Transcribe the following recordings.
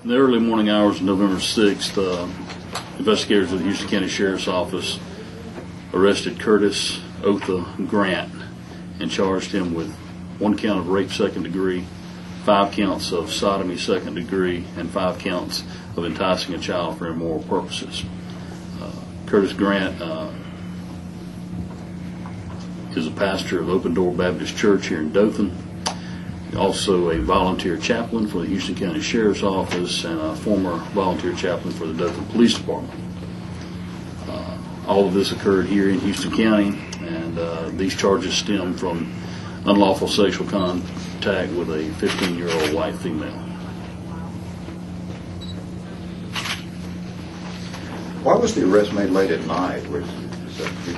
In the early morning hours of November 6th, investigators of the Houston County Sheriff's Office arrested Curtis Otha Grant and charged him with 1 count of rape second degree, 5 counts of sodomy second degree, and 5 counts of enticing a child for immoral purposes. Curtis Grant is a pastor of Open Door Baptist Church here in Dothan, also a volunteer chaplain for the Houston County Sheriff's Office and a former volunteer chaplain for the Dothan Police Department. All of this occurred here in Houston County, and these charges stem from unlawful sexual contact with a 15-year-old white female. Why was the arrest made late at night? You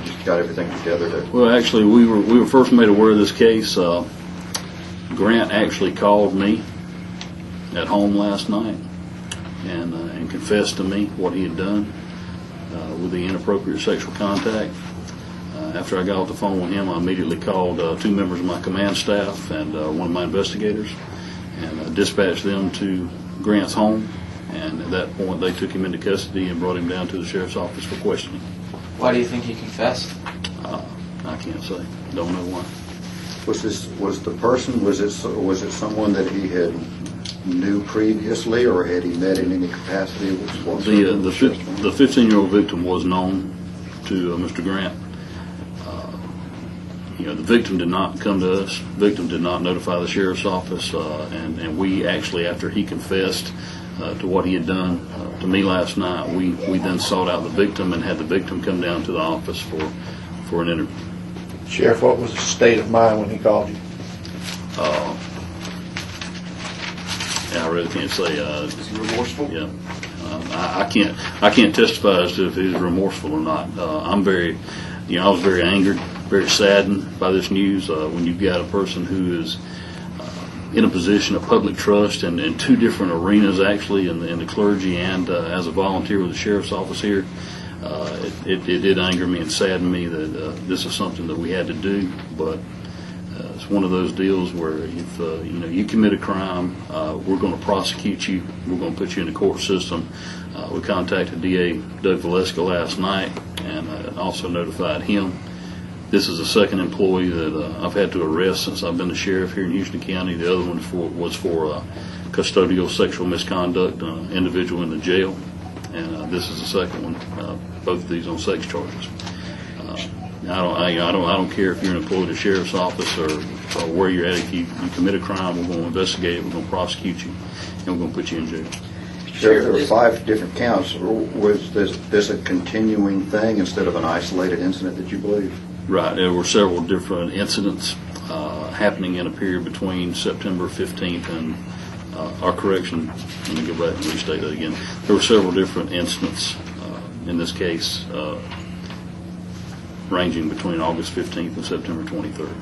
just got everything together? Well, actually, we were first made aware of this case. Grant actually called me at home last night and confessed to me what he had done with the inappropriate sexual contact. After I got off the phone with him, I immediately called 2 members of my command staff and one of my investigators and dispatched them to Grant's home. And at that point, they took him into custody and brought him down to the sheriff's office for questioning. Why do you think he confessed? I can't say. Don't know why. Was it someone that he had knew previously, or had he met in any capacity? The 15-year-old victim was known to Mr. Grant. The victim did not come to us. The victim did not notify the sheriff's office, and we actually, after he confessed to what he had done to me last night, we then sought out the victim and had the victim come down to the office for an interview. Sheriff, what was his state of mind when he called you? I really can't say. Is he remorseful? Yeah, I can't testify as to if he's remorseful or not. I was very angered, very saddened by this news. When you've got a person who is in a position of public trust and in 2 different arenas, actually, in the clergy and as a volunteer with the sheriff's office here, it did anger me and sadden me that this is something that we had to do. But it's one of those deals where if you commit a crime, we're going to prosecute you. We're going to put you in the court system. We contacted DA Doug Valeska last night and also notified him. This is the second employee that I've had to arrest since I've been the sheriff here in Houston County. The other one was for custodial sexual misconduct, individual in the jail, and this is the second one. Both of these on sex charges. I don't care if you're an employee of the sheriff's office or where you're at. If you commit a crime, we're going to investigate it. We're going to prosecute you, and we're going to put you in jail. Sheriff, there were 5 different counts. Was this a continuing thing instead of an isolated incident that you believe? Right. There were several different incidents happening in a period between September 15th and our correction. Let me go back and restate that again. There were several different incidents in this case ranging between August 15th and September 23rd.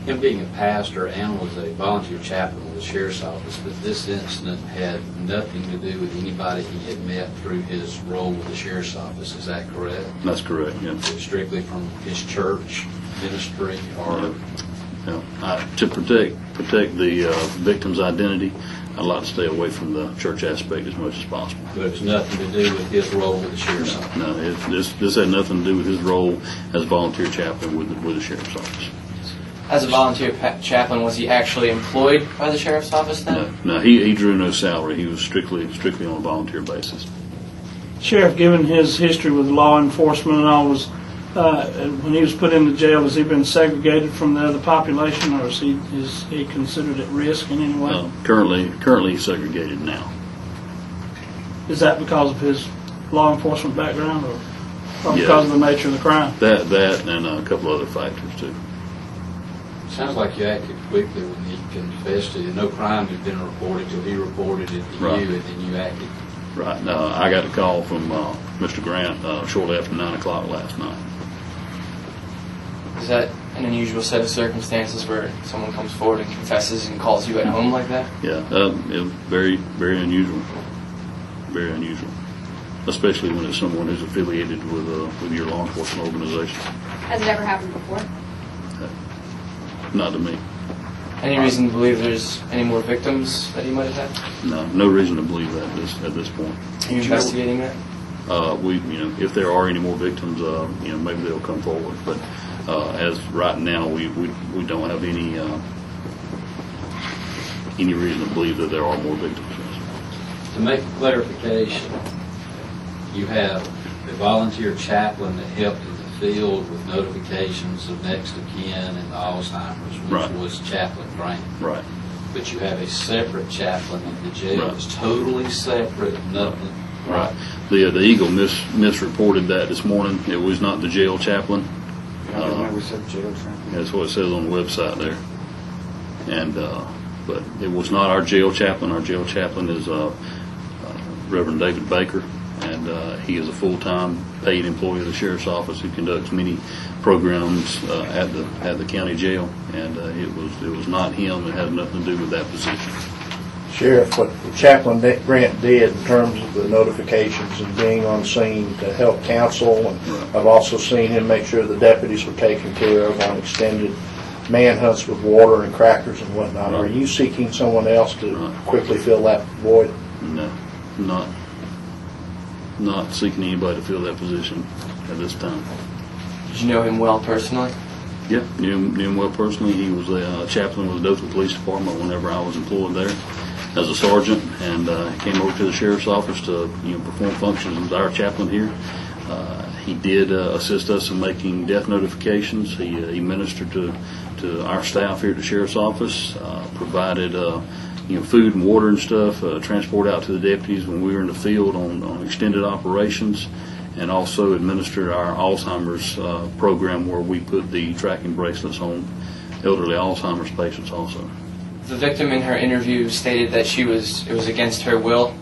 Him being a pastor and was a volunteer chaplain with the sheriff's office, but this incident had nothing to do with anybody he had met through his role with the sheriff's office. Is that correct? That's correct, yeah. Strictly from his church ministry, or to protect the victim's identity, I'd like to stay away from the church aspect as much as possible. But it's nothing to do with his role with the sheriff's office? No, this had nothing to do with his role as volunteer chaplain with the sheriff's office. As a volunteer chaplain, was he actually employed by the sheriff's office then? No, he drew no salary. He was strictly on a volunteer basis. Sheriff, given his history with law enforcement and all, when he was put into jail, has he been segregated from the other population, or is he considered at risk in any way? Currently segregated now. Is that because of his law enforcement background, or because of the nature of the crime? That and a couple other factors too. Sounds like you acted quickly when he confessed to you. No crime had been reported till he reported it to you, and then you acted. Right. I got a call from Mr. Grant shortly after 9 o'clock last night. Is that an unusual set of circumstances where someone comes forward and confesses and calls you at home like that? Yeah, it was very, very unusual. Very unusual, especially when it's someone who's affiliated with your law enforcement organization. Has it ever happened before? Not to me. Any reason to believe there's any more victims that he might have had? No, no reason to believe that at this point. Are you investigating that? If there are any more victims, maybe they'll come forward. But as right now, we don't have any reason to believe that there are more victims. To make clarification, you have a volunteer chaplain that helped in the field with notifications of next of kin and the Alzheimer's, which Right. was Chaplain Grant. Right. But you have a separate chaplain in the jail. Right. It's totally separate, nothing. Right. The Eagle misreported that this morning. It was not the jail chaplain. We said jail chaplain. That's what it says on the website there. And but it was not our jail chaplain. Our jail chaplain is Reverend David Baker, and he is a full-time paid employee of the sheriff's office who conducts many programs at the county jail. And it was not him. It had nothing to do with that position. Sheriff, what Chaplain Grant did in terms of the notifications and being on scene to help counsel, and I've also seen him make sure the deputies were taken care of on extended manhunts with water and crackers and whatnot. Right. Are you seeking someone else to Right. quickly fill that void? No, not seeking anybody to fill that position at this time. Did you know him well personally? Yeah, knew him well personally. He was a chaplain with the Dothan Police Department whenever I was employed there as a sergeant, and came over to the sheriff's office to perform functions as our chaplain here. He did assist us in making death notifications. He ministered to our staff here at the sheriff's office, provided food and water and stuff, transport out to the deputies when we were in the field on extended operations, and also administered our Alzheimer's program where we put the tracking bracelets on elderly Alzheimer's patients also. The victim in her interview stated that it was against her will.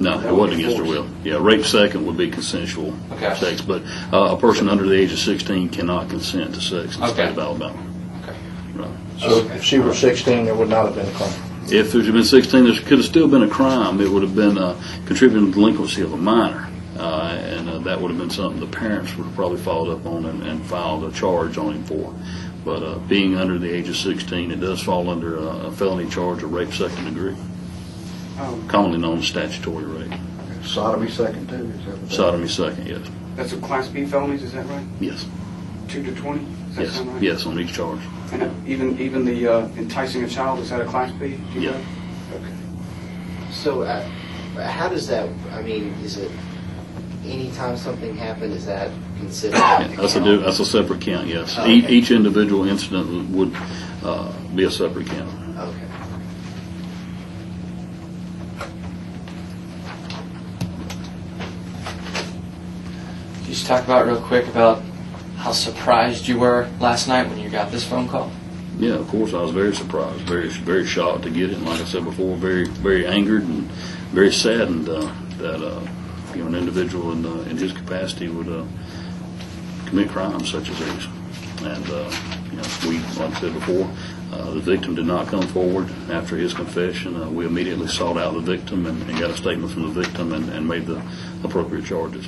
No, it wasn't against her will. Yeah, rape second would be consensual sex, but a person under the age of 16 cannot consent to sex in the state of Alabama. Okay. Right. So if she were 16, there would not have been a crime. If there had been 16, there could have still been a crime. It would have been contributing to delinquency of a minor, and that would have been something the parents would have probably followed up on and filed a charge on him for. But being under the age of 16, it does fall under a felony charge of rape second degree, commonly known as statutory rape. Sodomy second, too? Is that what Sodomy second, yes. That's a Class B felonies, is that right? Yes. 2 to 20? Does that Yes. sound right? Yes, on each charge. And even the enticing a child, is that a Class B? Do you Yeah. know? Okay. So, how does that? I mean, is it anytime something happened? Is that considered? That's a separate count, yes. Oh, okay. Each individual incident would be a separate count. Okay. Could you just talk about real quick about how surprised you were last night when you got this phone call? Yeah, of course, I was very surprised, very shocked to get it. And like I said before, very angered and very saddened that an individual in his capacity would commit crimes such as these. And we, like I said before, the victim did not come forward after his confession. We immediately sought out the victim and got a statement from the victim and made the appropriate charges.